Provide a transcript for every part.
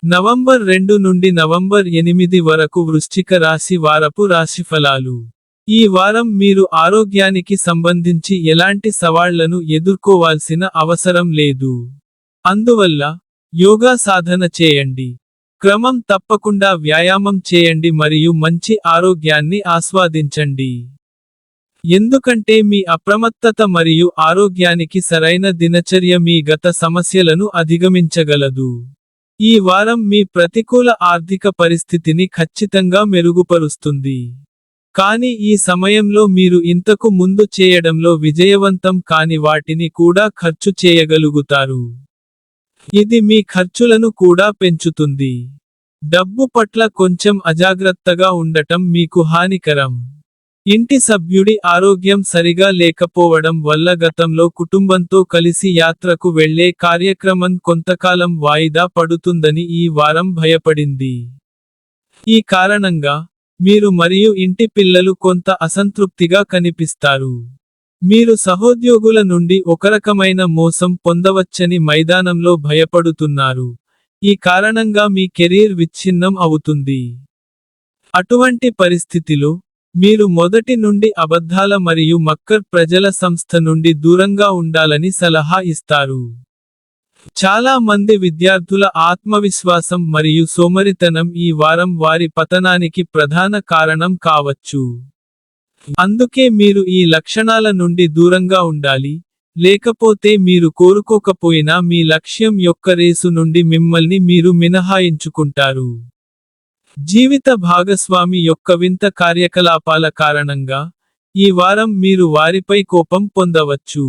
November 2 నుండి November 8 వరకు వృశ్చిక రాశి వారపు రాశిఫలాలు. ఈ వారం మీరు ఆరోగ్యానికి సంబంధించి ఎలాంటి సవాళ్లను ఎదుర్కోవాల్సిన అవసరం లేదు. అందువల్ల, యోగా సాధన చేయండి. క్రమం తప్పకుండా వ్యాయామం చేయండి మరియు మంచి ఆరోగ్యాన్ని ఆస్వాదించండి. ఎందుకంటే మీ అప్రమత్తత మరియు ఆరోగ్యానికి సరైన దినచర్య మీ గత సమస్యలను అధిగమించగలదు. ఈ వారం మీ ప్రతికూల ఆర్థిక పరిస్థితిని ఖచ్చితంగా మెరుగుపరుస్తుంది. కానీ ఈ సమయంలో మీరు ఇంతకు ముందు చేయడంలో విజయవంతం కాని వాటిని కూడా ఖర్చు చేయగలుగుతారు. ఇది మీ ఖర్చులను కూడా పెంచుతుంది. డబ్బు పట్ల కొంచెం అజాగ్రత్తగా ఉండటం మీకు హానికరం. ఇంటి సభ్యుడి ఆరోగ్యం సరిగా లేకపోవడం వల్ల గతంలో కుటుంబంతో కలిసి యాత్రకు వెళ్లే కార్యక్రమం కొంతకాలం వాయిదా పడుతుందని ఈ వారం భయపడింది. ఈ కారణంగా, మీరు మరియు ఇంటి పిల్లలు కొంత అసంతృప్తిగా కనిపిస్తారు. మీరు సహోద్యోగుల నుండి ఒకరకమైన మోసం పొందవచ్చని మైదానంలో భయపడుతున్నారు. ఈ కారణంగా మీ కెరీర్ విచ్ఛిన్నం అవుతుంది. అటువంటి పరిస్థితిలో, మీరు మొదటి నుండి అబద్ధాల మరియు మక్కర్ ప్రజల సంస్థ నుండి దూరంగా ఉండాలని సలహా ఇస్తారు. చాలా మంది విద్యార్థుల ఆత్మవిశ్వాసం మరియు సోమరితనం ఈ వారం వారి పతనానికి ప్రధాన కారణం కావచ్చు. అందుకే మీరు ఈ లక్షణాల నుండి దూరంగా ఉండాలి, లేకపోతే మీరు కోరుకోకపోయినా మీ లక్ష్యం యొక్క రేసు నుండి మిమ్మల్ని మీరు మినహాయించుకుంటారు. జీవిత భాగస్వామి యొక్క వింత కార్యకలాపాల కారణంగా, ఈ వారం మీరు వారిపై కోపం పొందవచ్చు.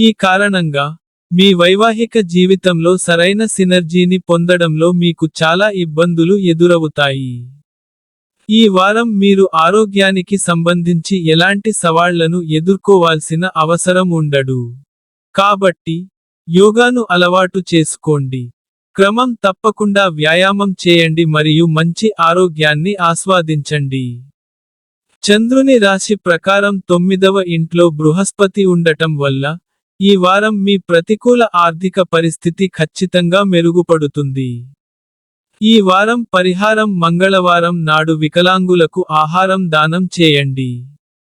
ఈ కారణంగా, మీ వైవాహిక జీవితంలో సరైన సినర్జీని పొందడంలో మీకు చాలా ఇబ్బందులు ఎదురవుతాయి. ఈ వారం మీరు ఆరోగ్యానికి సంబంధించి ఎలాంటి సవాళ్లను ఎదుర్కోవాల్సిన అవసరం ఉండదు. కాబట్టి, యోగాను అలవాటు చేసుకోండి. క్రమం తప్పకుండా వ్యాయామం చేయండి మరియు మంచి ఆరోగ్యాన్ని ఆస్వాదించండి. చంద్రుని రాశి ప్రకారం 9వ ఇంట్లో బృహస్పతి ఉండటం వల్ల, ఈ వారం మీ ప్రతికూల ఆర్థిక పరిస్థితి ఖచ్చితంగా మెరుగుపడుతుంది. ఈ వారం పరిహారం మంగళవారం నాడు వికలాంగులకు ఆహారం దానం చేయండి.